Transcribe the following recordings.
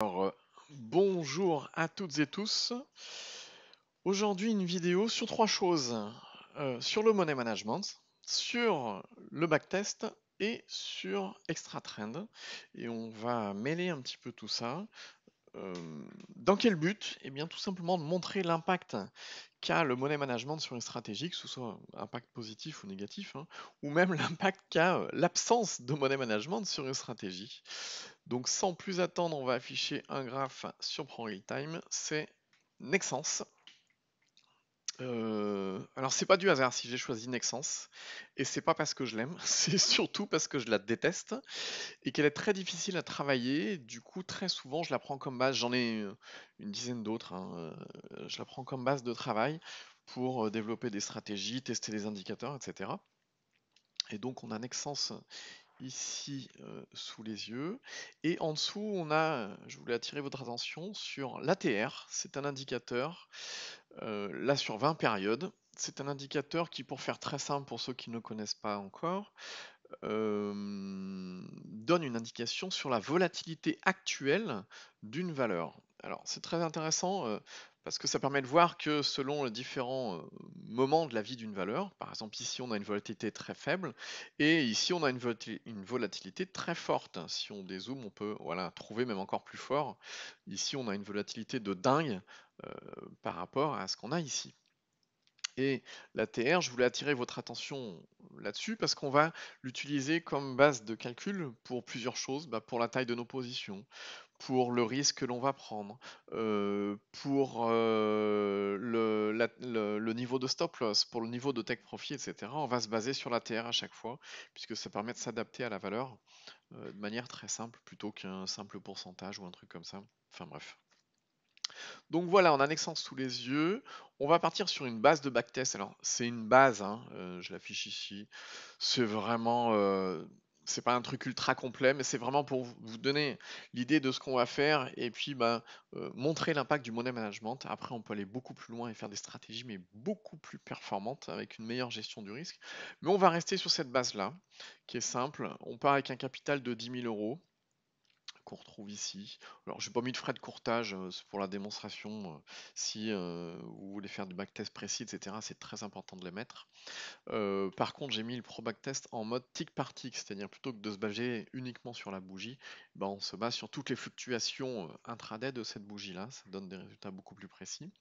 Alors, bonjour à toutes et tous. Aujourd'hui, une vidéo sur trois choses. Sur le money management, sur le backtest et sur ExtraTrend. Et on va mêler un petit peu tout ça. Euh, dans quel but? Eh bien, tout simplement de montrer l'impact qu'a le money management sur une stratégie, que ce soit impact positif ou négatif, hein, ou même l'impact qu'a l'absence de money management sur une stratégie. Donc sans plus attendre, on va afficher un graphe sur ProRealTime, c'est Nexens. Alors c'est pas du hasard si j'ai choisi Nexens, et c'est pas parce que je l'aime, c'est surtout parce que je la déteste et qu'elle est très difficile à travailler. Du coup, très souvent, je la prends comme base. J'en ai une dizaine d'autres, hein, je la prends comme base de travail pour développer des stratégies, tester des indicateurs, etc. Et donc on a Nexens ici sous les yeux. Et en dessous, on a, je voulais attirer votre attention sur l'ATR. C'est un indicateur, là sur 20 périodes. C'est un indicateur qui, pour faire très simple pour ceux qui ne connaissent pas encore, donne une indication sur la volatilité actuelle d'une valeur. Alors c'est très intéressant parce que ça permet de voir que selon les différents moments de la vie d'une valeur, par exemple ici on a une volatilité très faible et ici on a une volatilité très forte. Si on dézoome, on peut voilà, trouver même encore plus fort. Ici on a une volatilité de dingue euh, par rapport à ce qu'on a ici. Et l'ATR, je voulais attirer votre attention là-dessus parce qu'on va l'utiliser comme base de calcul pour plusieurs choses, pour la taille de nos positions, pour le risque que l'on va prendre, pour le niveau de stop loss, pour le niveau de take profit, etc. On va se baser sur l'ATR à chaque fois, puisque ça permet de s'adapter à la valeur de manière très simple, plutôt qu'un simple pourcentage ou un truc comme ça. Enfin bref. Donc voilà, en annexant sous les yeux, on va partir sur une base de backtest. Alors c'est une base, hein, je l'affiche ici. C'est vraiment, c'est pas un truc ultra complet, mais c'est vraiment pour vous donner l'idée de ce qu'on va faire et puis montrer l'impact du money management. Après, on peut aller beaucoup plus loin et faire des stratégies, mais beaucoup plus performantes avec une meilleure gestion du risque. Mais on va rester sur cette base-là, qui est simple. On part avec un capital de 10 000 euros qu'on retrouve ici. Alors, j'ai pas mis de frais de courtage, c'est pour la démonstration. Si vous voulez faire du backtest précis, etc., c'est très important de les mettre. Par contre, j'ai mis le pro backtest en mode tick par tick, c'est-à-dire plutôt que de se baser uniquement sur la bougie, on se base sur toutes les fluctuations intraday de cette bougie-là. Ça donne des résultats beaucoup plus précis.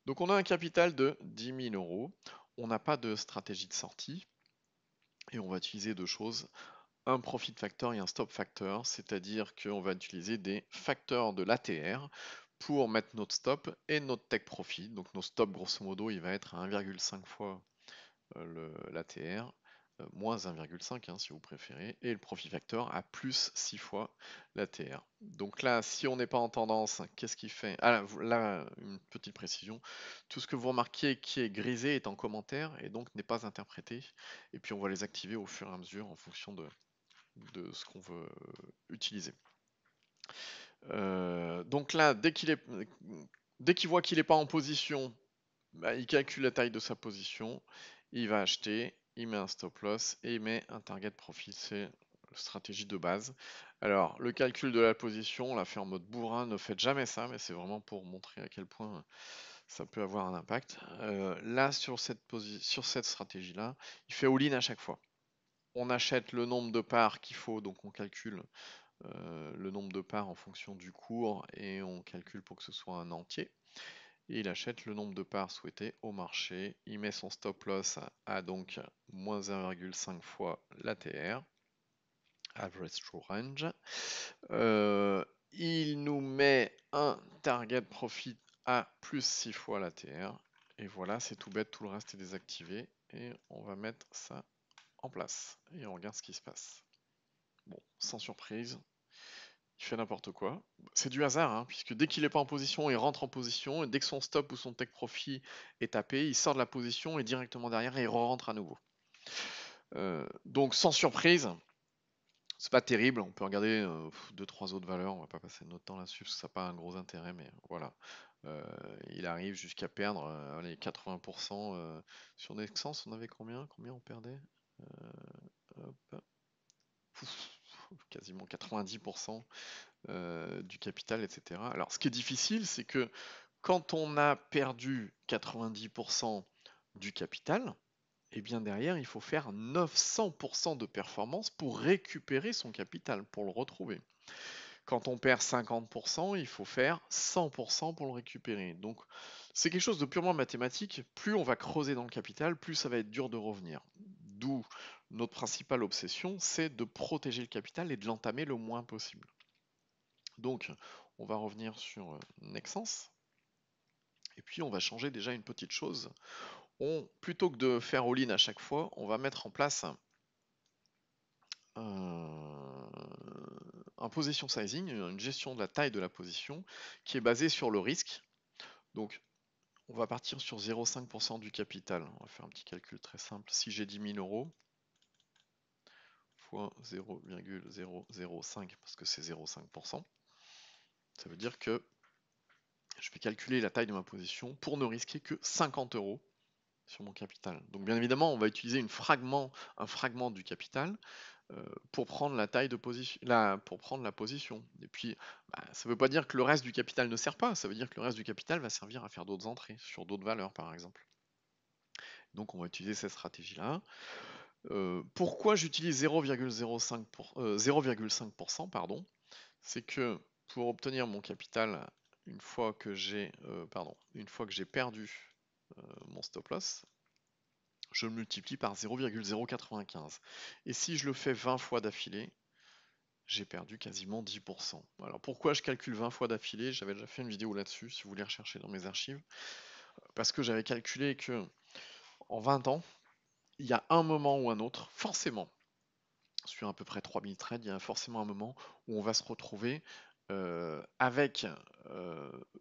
Donc, on a un capital de 10 000 euros. On n'a pas de stratégie de sortie. Et on va utiliser deux choses, un profit factor et un stop factor, c'est-à-dire qu'on va utiliser des facteurs de l'ATR pour mettre notre stop et notre take profit. Donc nos stops, grosso modo, il va être à 1,5 fois l'ATR, moins 1,5 hein, si vous préférez, et le profit factor à plus 6 fois l'ATR. Donc là, si on n'est pas en tendance, qu'est-ce qu'il fait? Ah, là, une petite précision, tout ce que vous remarquez qui est grisé est en commentaire et donc n'est pas interprété, et puis on va les activer au fur et à mesure en fonction de ce qu'on veut utiliser. Donc là, dès qu'il voit qu'il n'est pas en position, il calcule la taille de sa position, il va acheter, il met un stop loss et il met un target profit. C'est la stratégie de base. Alors, le calcul de la position, on l'a fait en mode bourrin, ne faites jamais ça, mais c'est vraiment pour montrer à quel point ça peut avoir un impact. Là, sur cette stratégie-là, il fait all-in à chaque fois. On achète le nombre de parts qu'il faut, donc on calcule le nombre de parts en fonction du cours et on calcule pour que ce soit un entier. Et il achète le nombre de parts souhaitées au marché. Il met son stop loss à donc moins 1,5 fois l'ATR, Average True Range. Il nous met un target profit à plus 6 fois l'ATR. Et voilà, c'est tout bête, tout le reste est désactivé. Et on va mettre ça en place. Et on regarde ce qui se passe. Bon, sans surprise, il fait n'importe quoi. C'est du hasard, hein, puisque dès qu'il n'est pas en position, il rentre en position, et dès que son stop ou son take profit est tapé, il sort de la position et directement derrière, il rentre à nouveau. Donc sans surprise, c'est pas terrible, on peut regarder 2-3 autres valeurs, on va pas passer notre temps là-dessus parce que ça n'a pas un gros intérêt, mais voilà. Il arrive jusqu'à perdre allez, 80% sur Nexens, on avait combien? Combien on perdait? Hop. quasiment 90% du capital, etc. Alors, ce qui est difficile, c'est que quand on a perdu 90% du capital, et bien derrière, il faut faire 900% de performance pour récupérer son capital, pour le retrouver. Quand on perd 50%, il faut faire 100% pour le récupérer. Donc, c'est quelque chose de purement mathématique. Plus on va creuser dans le capital, plus ça va être dur de revenir. D'où notre principale obsession, c'est de protéger le capital et de l'entamer le moins possible. Donc, on va revenir sur Nexens. Et puis, on va changer déjà une petite chose. Plutôt que de faire all-in à chaque fois, on va mettre en place un position sizing, une gestion de la taille de la position, qui est basée sur le risque. Donc, on va partir sur 0,5% du capital. On va faire un petit calcul très simple. Si j'ai 10 000 euros, fois 0,005, parce que c'est 0,5%, ça veut dire que je vais calculer la taille de ma position pour ne risquer que 50 euros sur mon capital. Donc bien évidemment, on va utiliser un fragment du capital pour prendre la taille de position, pour prendre la position. Et puis, ça ne veut pas dire que le reste du capital ne sert pas, ça veut dire que le reste du capital va servir à faire d'autres entrées, sur d'autres valeurs par exemple. Donc on va utiliser cette stratégie-là. Pourquoi j'utilise 0,5%, pardon, c'est que pour obtenir mon capital, une fois que j'ai perdu mon stop loss, je le multiplie par 0,095. Et si je le fais 20 fois d'affilée, j'ai perdu quasiment 10%. Alors pourquoi je calcule 20 fois d'affilée? J'avais déjà fait une vidéo là-dessus, si vous voulez rechercher dans mes archives. Parce que j'avais calculé que en 20 ans, il y a un moment ou un autre, forcément, sur à peu près 3000 trades, il y a forcément un moment où on va se retrouver avec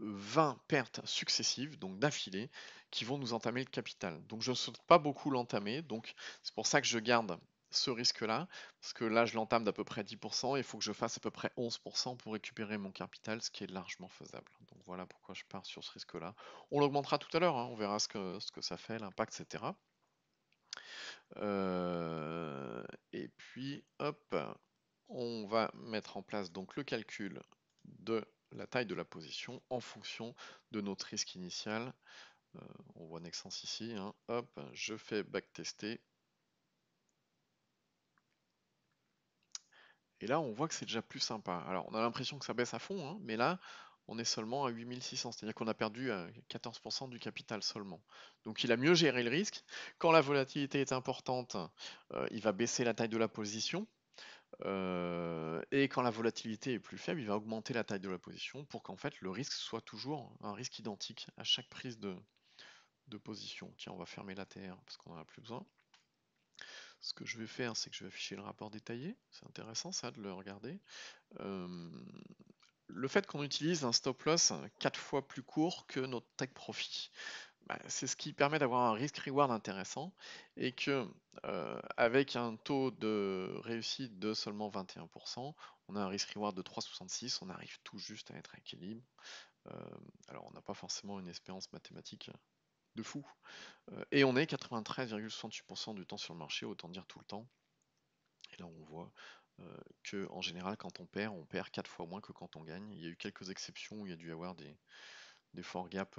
20 pertes successives, donc d'affilée, qui vont nous entamer le capital. Donc je ne souhaite pas beaucoup l'entamer, donc c'est pour ça que je garde ce risque-là, parce que là je l'entame d'à peu près 10%, et il faut que je fasse à peu près 11% pour récupérer mon capital, ce qui est largement faisable. Donc voilà pourquoi je pars sur ce risque-là. On l'augmentera tout à l'heure, hein, on verra ce que ça fait, l'impact, etc. Et puis, hop, on va mettre en place donc le calcul de la taille de la position en fonction de notre risque initial. On voit Nexens ici, hein. Hop, je fais backtester. Et là, on voit que c'est déjà plus sympa. Alors, on a l'impression que ça baisse à fond, hein, mais là, on est seulement à 8600, c'est-à-dire qu'on a perdu 14% du capital seulement. Donc, il a mieux géré le risque. Quand la volatilité est importante, il va baisser la taille de la position. Et quand la volatilité est plus faible, il va augmenter la taille de la position pour qu'en fait le risque soit toujours un risque identique à chaque prise de position. Tiens, on va fermer l'ATR parce qu'on n'en a plus besoin. Ce que je vais faire, c'est que je vais afficher le rapport détaillé. C'est intéressant ça de le regarder. Le fait qu'on utilise un stop loss 4 fois plus court que notre take profit, c'est ce qui permet d'avoir un risk-reward intéressant et que avec un taux de réussite de seulement 21%, on a un risk-reward de 3,66, on arrive tout juste à être à équilibre. Alors on n'a pas forcément une espérance mathématique de fou. Et on est 93,68% du temps sur le marché, autant dire tout le temps. Et là on voit que en général quand on perd 4 fois moins que quand on gagne. Il y a eu quelques exceptions où il y a dû y avoir des forts gaps,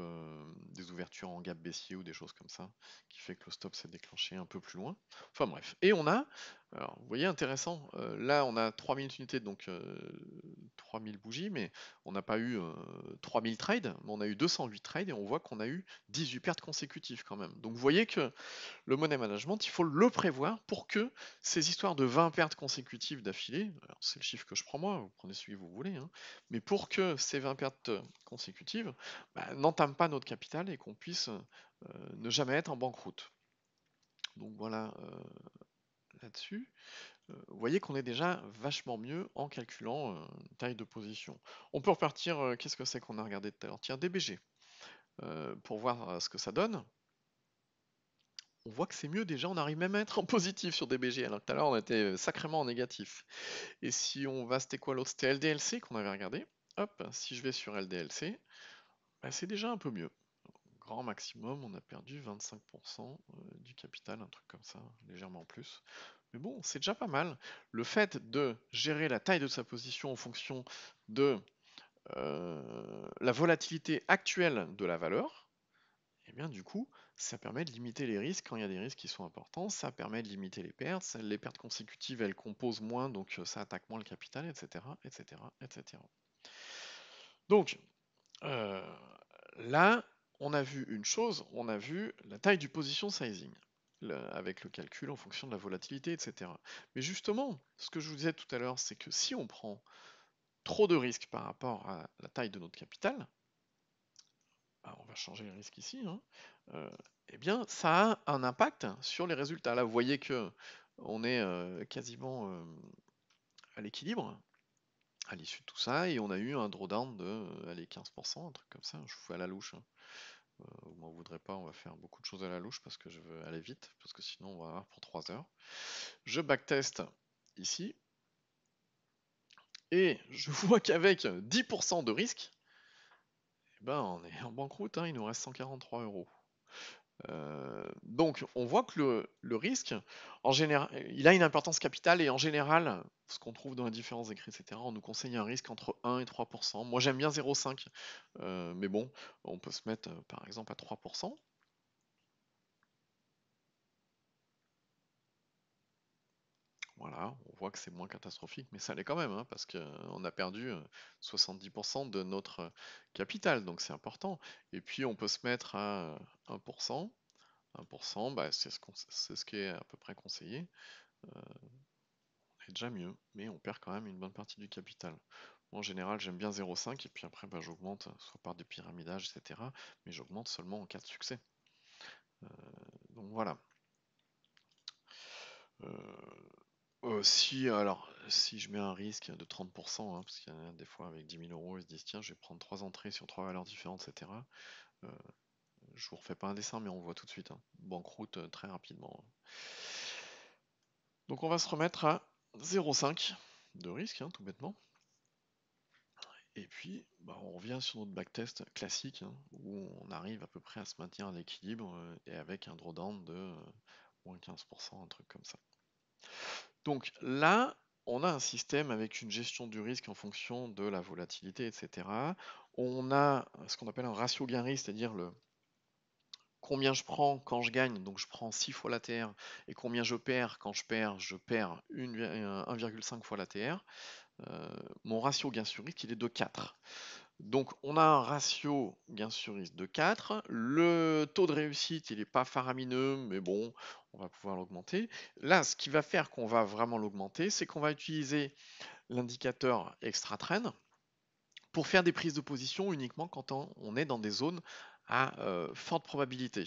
des ouvertures en gap baissier ou des choses comme ça, qui fait que le stop s'est déclenché un peu plus loin. Enfin bref. Et on a, alors vous voyez intéressant, là on a 3000 unités, donc 3000 bougies, mais on n'a pas eu 3000 trades, mais on a eu 208 trades et on voit qu'on a eu 18 pertes consécutives quand même. Donc vous voyez que le money management, il faut le prévoir pour que ces histoires de 20 pertes consécutives d'affilée, alors c'est le chiffre que je prends moi, vous prenez celui que vous voulez, hein, mais pour que ces 20 pertes consécutives n'entament pas notre capital et qu'on puisse ne jamais être en banqueroute. Donc voilà là-dessus. Vous voyez qu'on est déjà vachement mieux en calculant une taille de position. On peut repartir, qu'est-ce que c'est qu'on a regardé tout à l'heure? Tiens, DBG, pour voir ce que ça donne. On voit que c'est mieux déjà, on arrive même à être en positif sur DBG, alors que tout à l'heure on était sacrément en négatif. Et si on va, c'était quoi l'autre? C'était LDLC qu'on avait regardé. Hop, si je vais sur LDLC, c'est déjà un peu mieux. Grand maximum, on a perdu 25% du capital, un truc comme ça, légèrement plus. Mais bon, c'est déjà pas mal. Le fait de gérer la taille de sa position en fonction de la volatilité actuelle de la valeur, et bien du coup, ça permet de limiter les risques quand il y a des risques qui sont importants, ça permet de limiter les pertes consécutives, elles composent moins, donc ça attaque moins le capital, etc., etc., etc. Donc, euh, là, on a vu une chose, on a vu la taille du position sizing, avec le calcul en fonction de la volatilité, etc. Mais justement, ce que je vous disais tout à l'heure, c'est que si on prend trop de risques par rapport à la taille de notre capital, bah, on va changer les risques ici, hein, euh, eh bien, ça a un impact sur les résultats. Là, vous voyez que on est quasiment à l'équilibre à l'issue de tout ça, et on a eu un drawdown de allez, 15%, un truc comme ça. Je vous fais à la louche, hein. Vous m'en voudrez pas, on va faire beaucoup de choses à la louche parce que je veux aller vite, parce que sinon on va avoir pour 3 heures. Je backteste ici, et je vois qu'avec 10% de risque, eh ben, on est en banqueroute, hein, il nous reste 143 euros. Donc on voit que le risque, en général, il a une importance capitale, et en général, ce qu'on trouve dans les différents écrits, etc., on nous conseille un risque entre 1 et 3%. Moi j'aime bien 0,5, mais bon, on peut se mettre par exemple à 3%. Voilà, on voit que c'est moins catastrophique, mais ça l'est quand même, hein, parce qu'on a perdu 70% de notre capital, donc c'est important. Et puis on peut se mettre à 1%. 1%, bah, c'est ce qui est à peu près conseillé. C'est déjà mieux, mais on perd quand même une bonne partie du capital. Moi, en général, j'aime bien 0,5, et puis après, bah, j'augmente, soit par des pyramidages, etc. Mais j'augmente seulement en cas de succès. Euh, donc voilà. Si je mets un risque de 30%, hein, parce qu'il y en a des fois avec 10 000 euros, ils se disent tiens, je vais prendre 3 entrées sur 3 valeurs différentes, etc. Euh, je vous refais pas un dessin, mais on voit tout de suite, hein. Banqueroute très rapidement. Donc on va se remettre à 0,5 de risque, hein, tout bêtement. Et puis, bah, on revient sur notre backtest classique, hein, où on arrive à peu près à se maintenir à l'équilibre et avec un drawdown de moins 15%, un truc comme ça. Donc là, on a un système avec une gestion du risque en fonction de la volatilité, etc. On a ce qu'on appelle un ratio gain-risque, c'est-à-dire combien je prends quand je gagne, donc je prends 6 fois la TR, et combien je perds quand je perds 1,5 fois la TR. Mon ratio gain sur risque, il est de 4. Donc on a un ratio gain sur risque de 4. Le taux de réussite, il n'est pas faramineux, mais bon, on va pouvoir l'augmenter. Là, ce qui va faire qu'on va vraiment l'augmenter, c'est qu'on va utiliser l'indicateur extra trend pour faire des prises de position uniquement quand on est dans des zones à forte probabilité.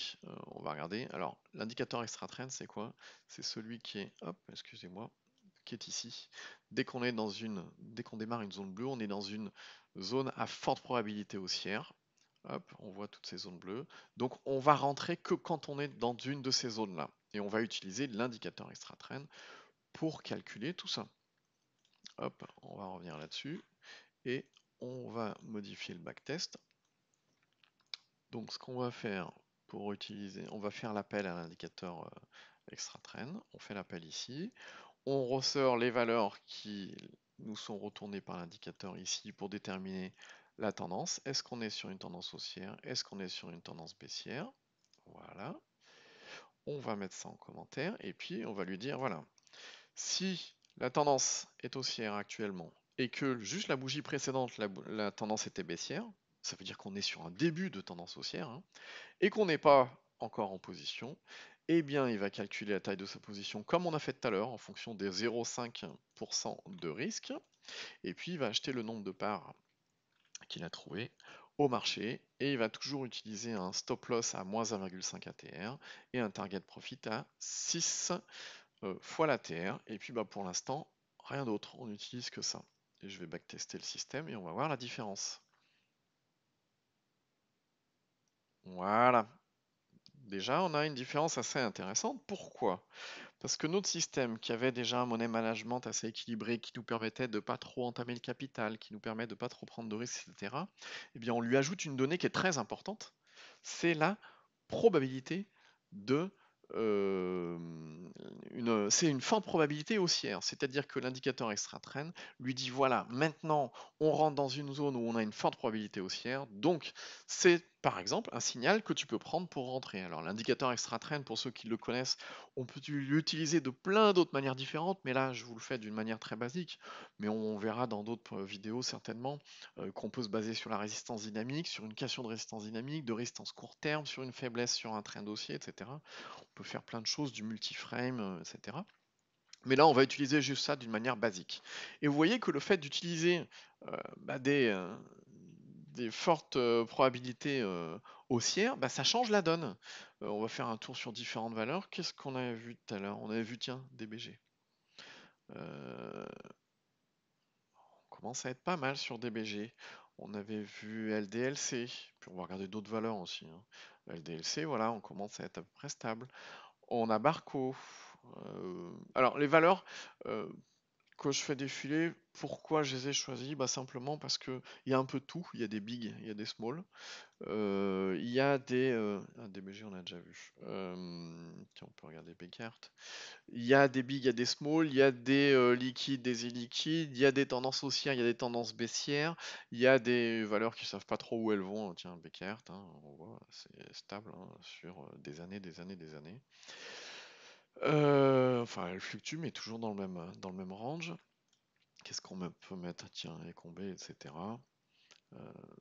On va regarder. Alors, l'indicateur extra trend, c'est quoi? C'est celui qui est, hop, excusez-moi, qui est ici. Dès qu'on démarre une zone bleue, on est dans une zone à forte probabilité haussière. Hop, on voit toutes ces zones bleues. Donc, on va rentrer que quand on est dans une de ces zones-là. Et on va utiliser l'indicateur extra trend pour calculer tout ça. Hop, on va revenir là-dessus. Et on va modifier le backtest. Donc ce qu'on va faire pour utiliser, on va faire l'appel à l'indicateur extra trend. On fait l'appel ici. On ressort les valeurs qui nous sont retournées par l'indicateur ici pour déterminer la tendance. Est-ce qu'on est sur une tendance haussière? Est-ce qu'on est sur une tendance baissière? Voilà. On va mettre ça en commentaire et puis on va lui dire voilà, si la tendance est haussière actuellement et que juste la bougie précédente, la tendance était baissière, ça veut dire qu'on est sur un début de tendance haussière, hein, et qu'on n'est pas encore en position, eh bien il va calculer la taille de sa position comme on a fait tout à l'heure en fonction des 0,5% de risque, et puis il va acheter le nombre de parts qu'il a trouvé au marché, et il va toujours utiliser un stop loss à moins 1,5 ATR et un target profit à 6 fois la TR, et puis bah, pour l'instant, rien d'autre, on n'utilise que ça. Et je vais backtester le système et on va voir la différence. Voilà. Déjà, on a une différence assez intéressante. Pourquoi? Parce que notre système, qui avait déjà un money management assez équilibré, qui nous permettait de pas trop entamer le capital, qui nous permet de pas trop prendre de risques, etc., eh bien, on lui ajoute une donnée qui est très importante, c'est la probabilité de c'est une forte probabilité haussière, c'est-à-dire que l'indicateur extra trend lui dit voilà, maintenant on rentre dans une zone où on a une forte probabilité haussière, donc c'est par exemple un signal que tu peux prendre pour rentrer. Alors l'indicateur extra trend, pour ceux qui le connaissent, on peut l'utiliser de plein d'autres manières différentes, mais là je vous le fais d'une manière très basique, mais on verra dans d'autres vidéos certainement qu'on peut se baser sur la résistance dynamique, sur une cassation de résistance dynamique, de résistance court terme, sur une faiblesse sur un trend haussier, etc. On peut faire plein de choses, du multiframe, etc. Mais là, on va utiliser juste ça d'une manière basique. Et vous voyez que le fait d'utiliser des fortes probabilités haussières, ça change la donne. On va faire un tour sur différentes valeurs. Qu'est-ce qu'on avait vu tout à l'heure? On avait vu, tiens, DBG. On commence à être pas mal sur DBG. On avait vu LDLC, puis on va regarder d'autres valeurs aussi, hein. LDLC, voilà, on commence à être à peu près stable. On a Barco. Alors, les valeurs que je fais défiler, pourquoi je les ai choisies? Simplement parce qu'il y a un peu de tout. Il y a des big, il y a des small. Il y a des. DBG, on a déjà vu. Tiens, on peut regarder Beckert. Il y a des big, il y a des small, il y a des liquides, des illiquides, il y a des tendances haussières, il y a des tendances baissières, il y a des valeurs qui ne savent pas trop où elles vont. Tiens, Beckert, hein, on voit, c'est stable hein, sur des années, des années, des années. Enfin, elle fluctue, mais toujours dans le même range. Qu'est-ce qu'on peut mettre? Tiens, écombé, etc.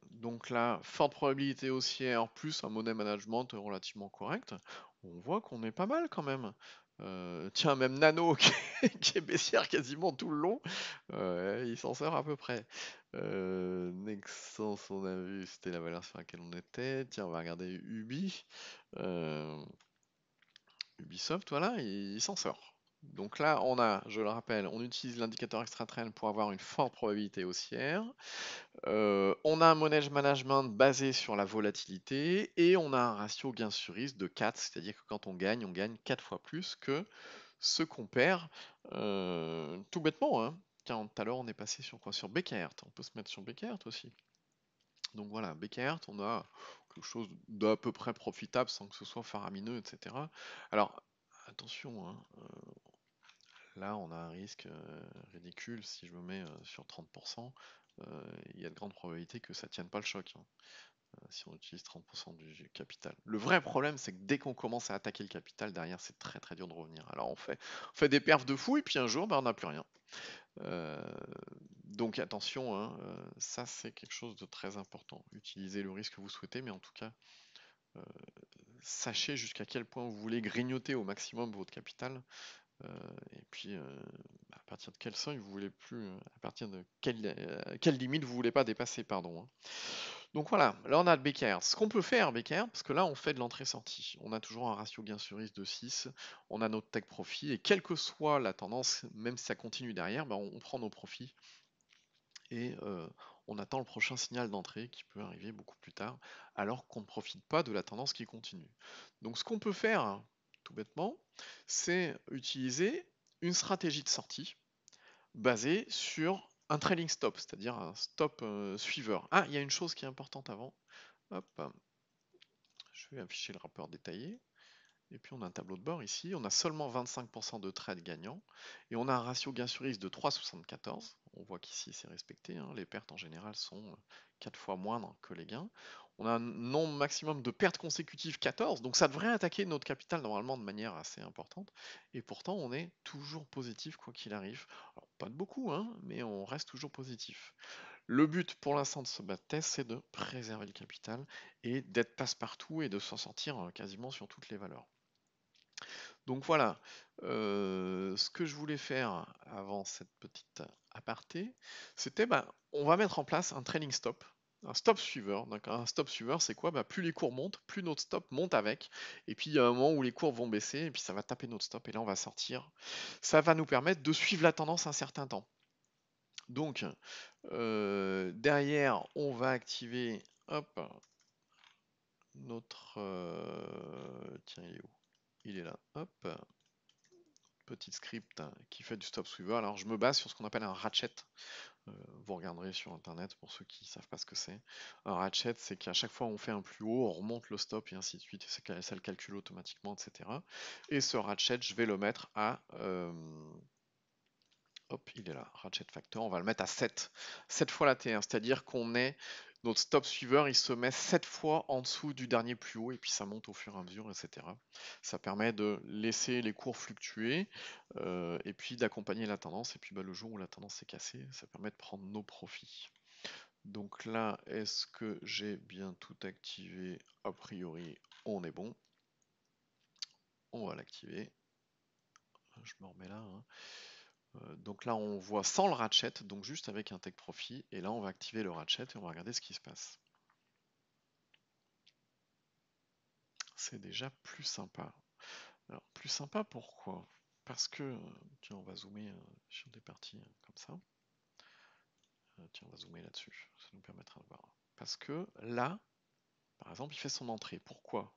Donc là, forte probabilité haussière, plus un money management relativement correct. On voit qu'on est pas mal quand même. Tiens, même Nano qui est baissière quasiment tout le long, il s'en sort à peu près. Nexens, on a vu, c'était la valeur sur laquelle on était. Tiens, on va regarder Ubi. Ubisoft, voilà, il s'en sort. Donc là, on a, je le rappelle, on utilise l'indicateur extra trend pour avoir une forte probabilité haussière. On a un manage management basé sur la volatilité et on a un ratio gain sur risque de 4, c'est-à-dire que quand on gagne 4 fois plus que ce qu'on perd tout bêtement. Hein. Tiens, tout à l'heure, on est passé sur quoi? Sur Beckert. On peut se mettre sur Beckert aussi. Donc voilà, Beckert, on a quelque chose d'à peu près profitable sans que ce soit faramineux, etc. Alors, attention, hein, là on a un risque ridicule. Si je me mets sur 30%, il y a de grandes probabilités que ça tienne pas le choc. Hein, si on utilise 30% du capital. Le vrai problème, c'est que dès qu'on commence à attaquer le capital, derrière, c'est très très dur de revenir. Alors on fait des perfs de fou, et puis un jour, on n'a plus rien. Donc attention, hein, ça c'est quelque chose de très important. Utilisez le risque que vous souhaitez, mais en tout cas, sachez jusqu'à quel point vous voulez grignoter au maximum votre capital. Et puis, à partir de quel seuil vous voulez plus, à partir de quelle limite vous voulez pas dépasser, pardon. Hein. Donc voilà, là on a le BKR. Ce qu'on peut faire, BKR, parce que là on fait de l'entrée-sortie. On a toujours un ratio gain sur risque de 6, on a notre tech profit, et quelle que soit la tendance, même si ça continue derrière, on prend nos profits et on attend le prochain signal d'entrée qui peut arriver beaucoup plus tard, alors qu'on ne profite pas de la tendance qui continue. Donc ce qu'on peut faire, tout bêtement, c'est utiliser une stratégie de sortie basée sur un trailing stop, c'est-à-dire un stop suiveur. Ah, il y a une chose qui est importante avant. Hop, je vais afficher le rapport détaillé. Et puis on a un tableau de bord ici, on a seulement 25% de trades gagnants et on a un ratio gain sur risque de 3,74. On voit qu'ici c'est respecté, hein. Les pertes en général sont 4 fois moindres que les gains. On a un nombre maximum de pertes consécutives 14, donc ça devrait attaquer notre capital normalement de manière assez importante. Et pourtant on est toujours positif quoi qu'il arrive. Alors, pas de beaucoup, hein, mais on reste toujours positif. Le but pour l'instant de ce backtest, c'est de préserver le capital et d'être passe-partout et de s'en sortir quasiment sur toutes les valeurs. Donc voilà, ce que je voulais faire avant cette petite aparté, c'était on va mettre en place un trailing stop, un stop suiveur. Donc un stop suiveur, c'est quoi? Plus les cours montent, plus notre stop monte avec. Et puis il y a un moment où les cours vont baisser, et puis ça va taper notre stop, et là on va sortir. Ça va nous permettre de suivre la tendance un certain temps. Donc derrière, on va activer hop, notre... tiens, il est où? Il est là. Hop. petit script qui fait du stop sweeper. Alors je me base sur ce qu'on appelle un ratchet. Vous regarderez sur internet pour ceux qui ne savent pas ce que c'est. Un ratchet, c'est qu'à chaque fois on fait un plus haut, on remonte le stop et ainsi de suite. Ça le calcule automatiquement, etc. Et ce ratchet, je vais le mettre à... hop, il est là, ratchet factor. On va le mettre à 7. 7 fois la T1, c'est-à-dire qu'on est... Notre stop suiveur, il se met 7 fois en dessous du dernier plus haut et puis ça monte au fur et à mesure, etc. Ça permet de laisser les cours fluctuer et puis d'accompagner la tendance. Et puis le jour où la tendance s'est cassée, ça permet de prendre nos profits. Donc là, est-ce que j'ai bien tout activé? A priori, on est bon. On va l'activer. Je me remets là. Hein. Donc là, on voit sans le ratchet, donc juste avec un take profit. Et là, on va activer le ratchet et on va regarder ce qui se passe. C'est déjà plus sympa. Alors, plus sympa, pourquoi? Parce que, tiens, on va zoomer sur des parties comme ça. Tiens, on va zoomer là-dessus. Ça nous permettra de voir. Parce que là, par exemple, il fait son entrée. Pourquoi?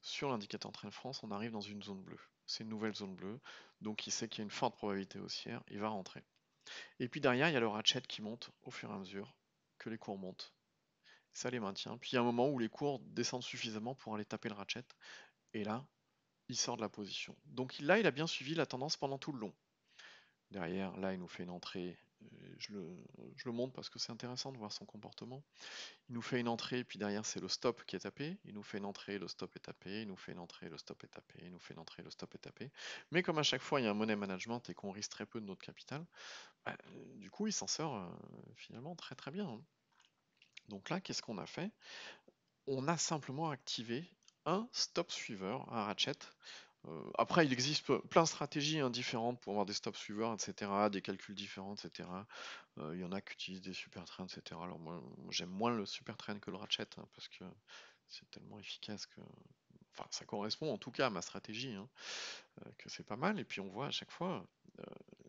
Sur l'indicateur Trend France, on arrive dans une zone bleue. C'est une nouvelle zone bleue. Donc, il sait qu'il y a une forte probabilité haussière. Il va rentrer. Et puis derrière, il y a le ratchet qui monte au fur et à mesure que les cours montent. Ça les maintient. Puis il y a un moment où les cours descendent suffisamment pour aller taper le ratchet. Et là, il sort de la position. Donc là, il a bien suivi la tendance pendant tout le long. Derrière, là, il nous fait une entrée. Je le montre parce que c'est intéressant de voir son comportement. Il nous fait une entrée, puis derrière, c'est le stop qui est tapé. Il nous fait une entrée, le stop est tapé. Il nous fait une entrée, le stop est tapé. Il nous fait une entrée, le stop est tapé. Mais comme à chaque fois, il y a un money management et qu'on risque très peu de notre capital, du coup, il s'en sort finalement très très bien. Hein. Donc là, qu'est-ce qu'on a fait? On a simplement activé un stop suiveur, un ratchet. Après, il existe plein de stratégies hein, différentes pour avoir des stop suiveurs, etc., des calculs différents, etc. Il y en a qui utilisent des super trends, etc. Alors moi, j'aime moins le super trend que le ratchet, hein, parce que c'est tellement efficace que... Enfin, ça correspond en tout cas à ma stratégie, hein, que c'est pas mal. Et puis on voit à chaque fois,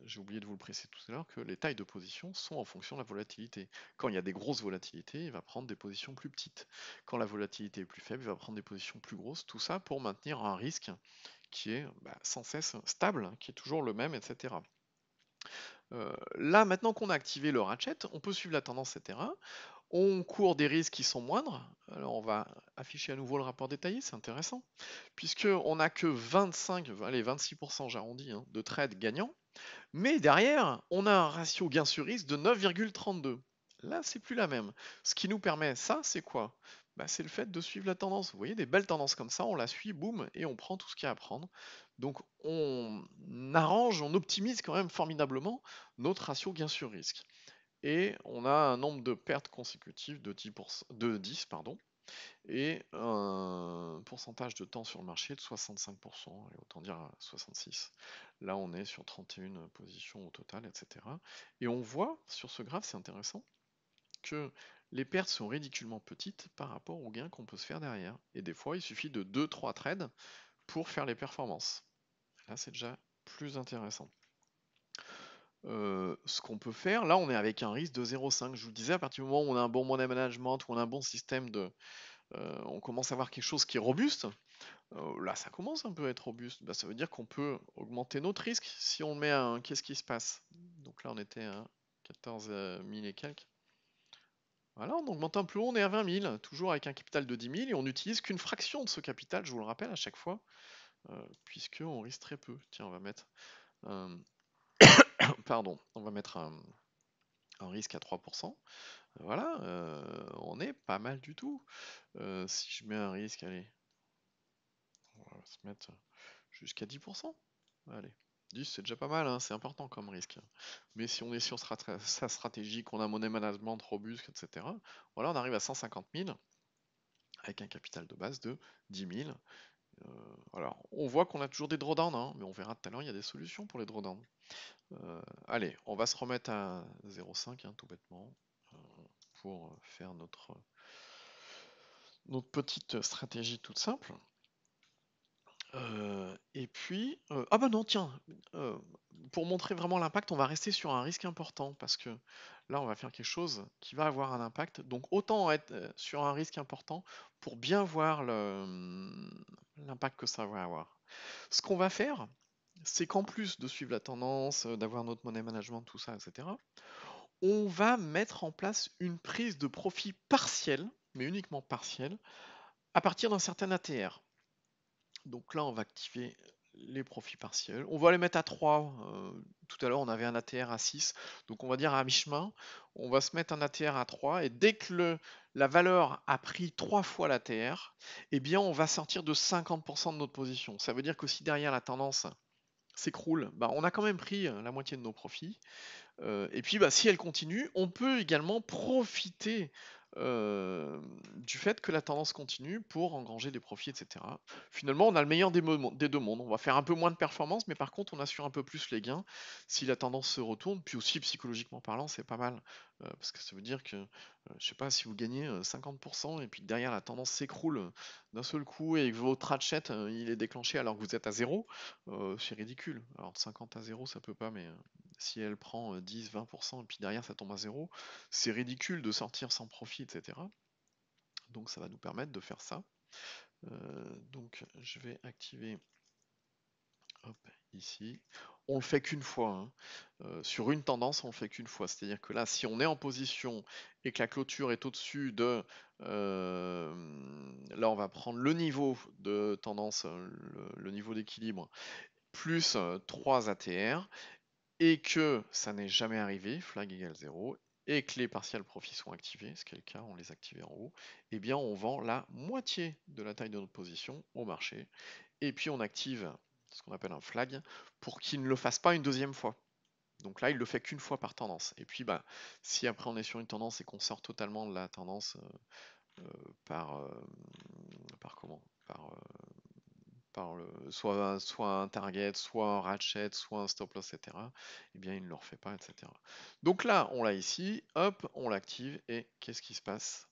j'ai oublié de vous le préciser tout à l'heure, que les tailles de position sont en fonction de la volatilité. Quand il y a des grosses volatilités, il va prendre des positions plus petites. Quand la volatilité est plus faible, il va prendre des positions plus grosses. Tout ça pour maintenir un risque qui est sans cesse stable, qui est toujours le même, etc. Là, maintenant qu'on a activé le ratchet, on peut suivre la tendance, etc. On court des risques qui sont moindres. Alors on va afficher à nouveau le rapport détaillé, c'est intéressant. Puisqu'on n'a que 25, allez 26% j'arrondis, hein, de trades gagnants. Mais derrière, on a un ratio gain sur risque de 9,32. Là, c'est plus la même. Ce qui nous permet, ça, c'est quoi? C'est le fait de suivre la tendance. Vous voyez, des belles tendances comme ça, on la suit, boum, et on prend tout ce qu'il y a à prendre. Donc, on arrange, on optimise quand même formidablement notre ratio gain sur risque. Et on a un nombre de pertes consécutives de 10, pardon, et un pourcentage de temps sur le marché de 65%, et autant dire 66. Là, on est sur 31 positions au total, etc. Et on voit sur ce graphe, c'est intéressant, que les pertes sont ridiculement petites par rapport aux gains qu'on peut se faire derrière. Et des fois, il suffit de 2-3 trades pour faire les performances. Là, c'est déjà plus intéressant. Ce qu'on peut faire, là on est avec un risque de 0,5. Je vous le disais, à partir du moment où on a un bon money management, où on a un bon système de, on commence à avoir quelque chose qui est robuste. Là, ça commence un peu à être robuste. Ça veut dire qu'on peut augmenter notre risque si on met un. Qu'est-ce qui se passe? Donc là, on était à 14 000 et quelques. Voilà, on augmente un peu, on est à 20 000, toujours avec un capital de 10 000, et on n'utilise qu'une fraction de ce capital, je vous le rappelle à chaque fois, puisqu'on risque très peu. Tiens, on va mettre pardon, on va mettre un risque à 3%. Voilà, on est pas mal du tout. Si je mets un risque, allez, on va se mettre jusqu'à 10%. Allez, 10 c'est déjà pas mal, hein, c'est important comme risque. Mais si on est sur sa stratégie, qu'on a un money management robuste, etc., voilà, on arrive à 150 000 avec un capital de base de 10 000. Alors, on voit qu'on a toujours des drawdowns, hein, mais on verra tout à l'heure, il y a des solutions pour les drawdowns. Allez, on va se remettre à 0,5 hein, tout bêtement pour faire notre petite stratégie toute simple. Et puis, ah bah non, tiens, pour montrer vraiment l'impact, on va rester sur un risque important parce que là, on va faire quelque chose qui va avoir un impact. Donc, autant être sur un risque important pour bien voir l'impact que ça va avoir. Ce qu'on va faire, c'est qu'en plus de suivre la tendance, d'avoir notre money management, tout ça, etc., on va mettre en place une prise de profit partielle, mais uniquement partielle, à partir d'un certain ATR. Donc là, on va activer les profits partiels. On va les mettre à 3. Tout à l'heure, on avait un ATR à 6. Donc on va dire à mi-chemin, on va se mettre un ATR à 3. Et dès que la valeur a pris 3 fois l'ATR, eh bien, on va sortir de 50% de notre position. Ça veut dire que si derrière la tendance s'écroule, bah, on a quand même pris la moitié de nos profits. Et puis, bah, si elle continue, on peut également profiter du fait que la tendance continue pour engranger des profits, etc. Finalement, on a le meilleur des deux mondes. On va faire un peu moins de performance, mais par contre, on assure un peu plus les gains si la tendance se retourne. Puis aussi, psychologiquement parlant, c'est pas mal. Parce que ça veut dire que, je sais pas, si vous gagnez 50% et puis que derrière la tendance s'écroule d'un seul coup et que votre ratchet il est déclenché alors que vous êtes à zéro, c'est ridicule. Alors de 50 à zéro, ça peut pas, mais si elle prend 10-20% et puis derrière ça tombe à zéro, c'est ridicule de sortir sans profit, etc. Donc ça va nous permettre de faire ça. Donc je vais activer, hop, ici. On le fait qu'une fois, hein. Sur une tendance, on le fait qu'une fois. C'est-à-dire que là, si on est en position et que la clôture est au-dessus de... là, on va prendre le niveau de tendance, le niveau d'équilibre, plus 3 ATR, et que ça n'est jamais arrivé, flag égale 0, et que les partiels profits sont activés, ce qui est le cas, on les active en haut, eh bien on vend la moitié de la taille de notre position au marché, et puis on active ce qu'on appelle un flag pour qu'il ne le fasse pas une deuxième fois. Donc là, il le fait qu'une fois par tendance. Et puis, bah, si après on est sur une tendance et qu'on sort totalement de la tendance par, par comment par soit un target, soit un ratchet, soit un stop loss, etc., eh bien il ne le refait pas, etc. Donc là, on l'a ici, hop, on l'active, et qu'est-ce qui se passe?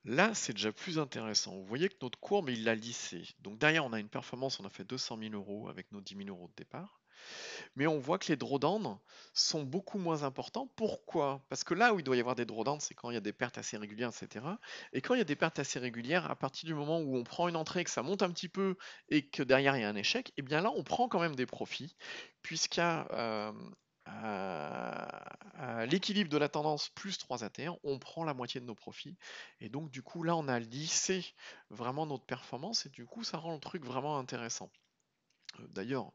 Là, c'est déjà plus intéressant. Vous voyez que notre courbe, il l'a lissé. Donc derrière, on a une performance, on a fait 200 000 euros avec nos 10 000 euros de départ. Mais on voit que les drawdowns sont beaucoup moins importants. Pourquoi? Parce que là où il doit y avoir des drawdowns, c'est quand il y a des pertes assez régulières, etc. Et quand il y a des pertes assez régulières, à partir du moment où on prend une entrée, que ça monte un petit peu et que derrière il y a un échec, et bien là on prend quand même des profits, puisqu'à à l'équilibre de la tendance plus 3 ATR, on prend la moitié de nos profits. Et donc du coup là on a lissé vraiment notre performance et du coup ça rend le truc vraiment intéressant. D'ailleurs,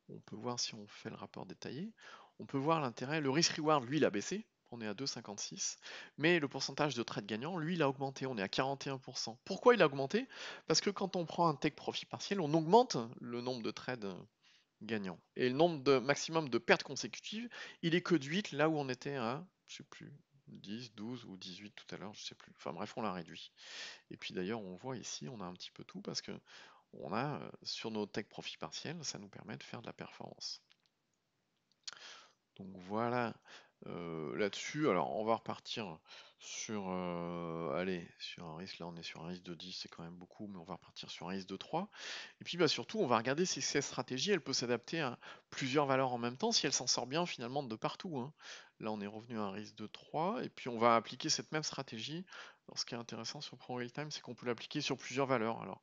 on peut voir si on fait le rapport détaillé, on peut voir l'intérêt, le risk-reward, lui, il a baissé, on est à 2,56, mais le pourcentage de trades gagnants, lui, il a augmenté, on est à 41%. Pourquoi il a augmenté? Parce que quand on prend un take profit partiel, on augmente le nombre de trades gagnants. Et le nombre de maximum de pertes consécutives, il est que de 8, là où on était à, je sais plus, 10, 12 ou 18 tout à l'heure, je sais plus. Enfin bref, on l'a réduit. Et puis d'ailleurs, on voit ici, on a un petit peu tout parce que on a sur nos tech profit partiels, ça nous permet de faire de la performance. Donc voilà là-dessus. Alors on va repartir sur, allez, sur un risque. Là on est sur un risque de 10, c'est quand même beaucoup, mais on va repartir sur un risque de 3. Et puis bah, surtout, on va regarder si cette stratégie, elle peut s'adapter à plusieurs valeurs en même temps, si elle s'en sort bien finalement de partout, hein. Là on est revenu à un risque de 3, et puis on va appliquer cette même stratégie. Alors, ce qui est intéressant sur Pro Real Time, c'est qu'on peut l'appliquer sur plusieurs valeurs. Alors,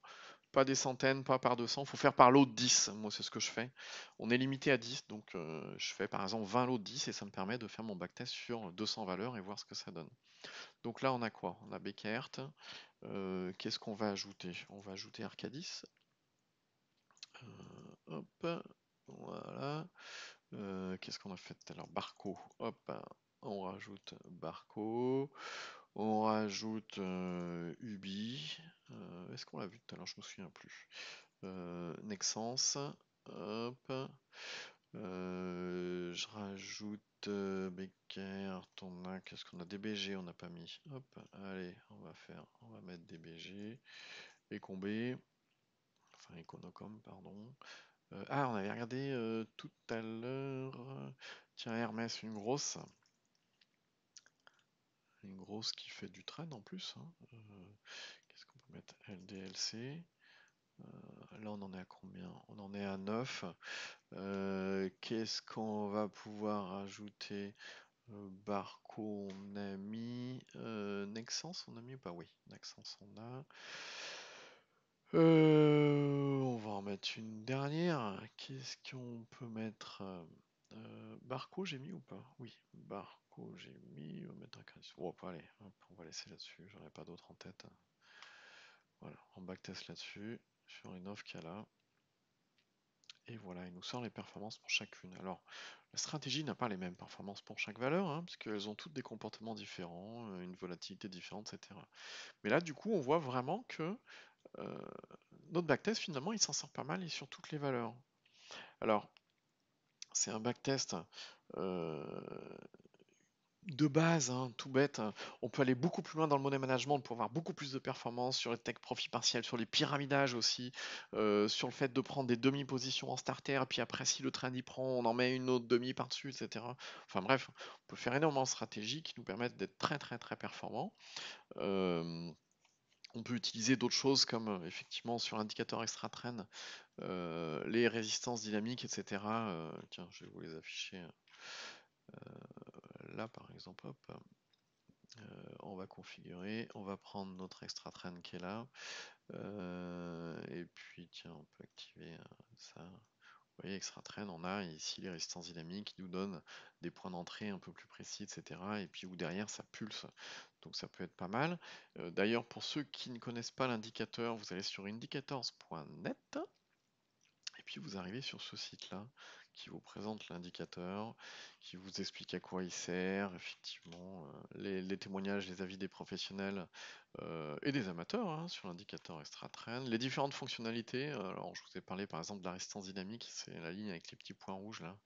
pas des centaines, pas par 200, il faut faire par lot de 10. Moi, c'est ce que je fais. On est limité à 10, donc je fais par exemple 20 lots de 10 et ça me permet de faire mon backtest sur 200 valeurs et voir ce que ça donne. Donc là, on a quoi? On a Bekaert. Qu'est-ce qu'on va ajouter? On va ajouter Arcadis. Hop, voilà. Qu'est-ce qu'on a fait tout à l'heure? Barco. Hop, on rajoute Barco. On rajoute Ubi. Est-ce qu'on l'a vu tout à l'heure? Je me souviens plus. Nexence. Hop. Je rajoute Beckert. On a. Qu'est-ce qu'on a? DBG, on n'a pas mis. Hop. Allez, on va mettre DBG. Ecombé. Enfin, Econocom, pardon. On avait regardé tout à l'heure. Tiens, Hermès, une grosse. Une grosse qui fait du trade en plus, hein. Qu'est-ce qu'on peut mettre? LDLC. Là, on en est à combien? On en est à 9. Qu'est-ce qu'on va pouvoir ajouter? Barco, on a mis. Nexence, on a mis ou pas? Oui, Nexence, on a. On va en mettre une dernière. Qu'est-ce qu'on peut mettre? Barco, j'ai mis ou pas? Oui, Barco, j'ai mis. On va mettre un crédit. Oh, pas aller. Hop, on va laisser là-dessus. J'en ai pas d'autres en tête. Voilà, on backtest là-dessus. Sur une offre qu'il y a là. Et voilà, il nous sort les performances pour chacune. Alors, la stratégie n'a pas les mêmes performances pour chaque valeur, hein, parce qu'elles ont toutes des comportements différents, une volatilité différente, etc. Mais là, du coup, on voit vraiment que euh, notre backtest, finalement, il s'en sort pas mal et sur toutes les valeurs. Alors, c'est un backtest euh, de base, hein, tout bête. On peut aller beaucoup plus loin dans le money management pour avoir beaucoup plus de performance sur les tech profit partiels, sur les pyramidages aussi, sur le fait de prendre des demi-positions en starter, puis après, si le trend y prend, on en met une autre demi par-dessus, etc. Enfin bref, on peut faire énormément de stratégies qui nous permettent d'être très très très performants. Euh, on peut utiliser d'autres choses comme effectivement sur l'indicateur extra trend, les résistances dynamiques, etc. Tiens, je vais vous les afficher là par exemple. Hop. On va configurer, on va prendre notre extra trend qui est là. Et puis tiens, on peut activer ça. Vous voyez, extra trend, on a ici les résistances dynamiques qui nous donnent des points d'entrée un peu plus précis, etc. Et puis où derrière ça pulse. Donc ça peut être pas mal. D'ailleurs, pour ceux qui ne connaissent pas l'indicateur, vous allez sur indicators.net. Et puis vous arrivez sur ce site-là qui vous présente l'indicateur, qui vous explique à quoi il sert, effectivement, les témoignages, les avis des professionnels et des amateurs hein, sur l'indicateur extra trend, les différentes fonctionnalités. Alors je vous ai parlé par exemple de la résistance dynamique, c'est la ligne avec les petits points rouges là,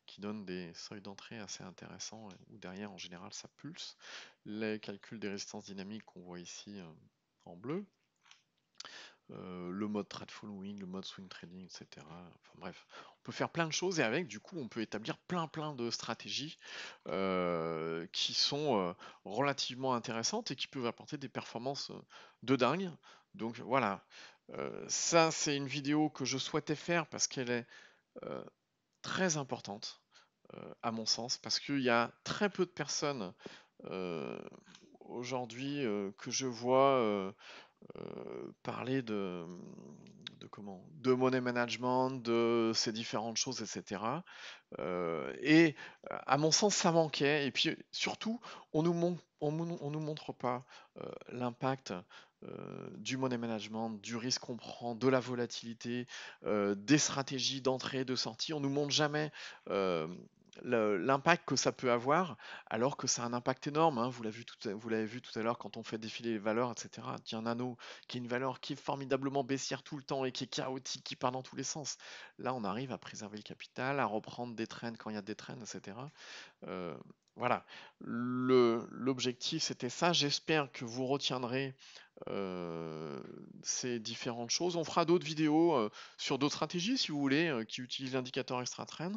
qui donne des seuils d'entrée assez intéressants, où derrière en général ça pulse. Les calculs des résistances dynamiques qu'on voit ici en bleu. Le mode trade following, le mode swing trading, etc. Enfin bref, on peut faire plein de choses et avec, du coup, on peut établir plein de stratégies qui sont relativement intéressantes et qui peuvent apporter des performances de dingue. Donc voilà, ça c'est une vidéo que je souhaitais faire parce qu'elle est euh, très importante à mon sens, parce qu'il y a très peu de personnes euh, aujourd'hui que je vois parler de money management, de ces différentes choses, etc. Et à mon sens, ça manquait. Et puis surtout, on nous montre pas l'impact du money management, du risque qu'on prend, de la volatilité, des stratégies d'entrée et de sortie. On nous montre jamais l'impact que ça peut avoir, alors que ça a un impact énorme. Hein. Vous l'avez vu tout à l'heure quand on fait défiler les valeurs, etc. Tiens, Nano, qui est une valeur qui est formidablement baissière tout le temps et qui est chaotique, qui part dans tous les sens. Là, on arrive à préserver le capital, à reprendre des trends quand il y a des trends, etc. Euh, voilà. L'objectif, c'était ça. J'espère que vous retiendrez ces différentes choses. On fera d'autres vidéos sur d'autres stratégies, si vous voulez, qui utilisent l'indicateur extra trend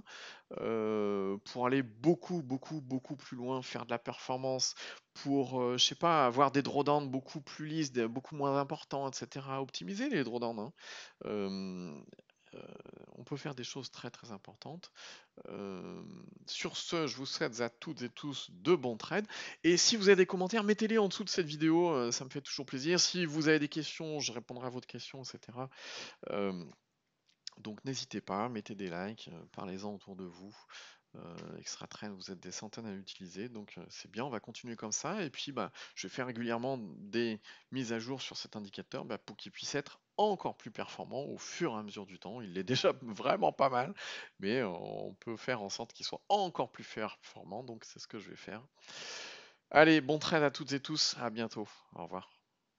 pour aller beaucoup plus loin, faire de la performance, pour, je sais pas, avoir des drawdowns beaucoup plus lisses, beaucoup moins importants, etc. Optimiser les drawdowns. Hein. Euh, euh, on peut faire des choses très importantes. Euh, sur ce, je vous souhaite à toutes et tous de bons trades. Et si vous avez des commentaires, mettez-les en dessous de cette vidéo, ça me fait toujours plaisir. Si vous avez des questions, je répondrai à votre question, etc. Euh, donc n'hésitez pas, mettez des likes, parlez-en autour de vous. Extra Trend, vous êtes des centaines à l'utiliser, donc c'est bien, on va continuer comme ça. Et puis bah, je vais faire régulièrement des mises à jour sur cet indicateur bah, pour qu'il puisse être encore plus performant au fur et à mesure du temps. Il est déjà vraiment pas mal, mais on peut faire en sorte qu'il soit encore plus performant, donc c'est ce que je vais faire. Allez, bon trade à toutes et tous, à bientôt, au revoir.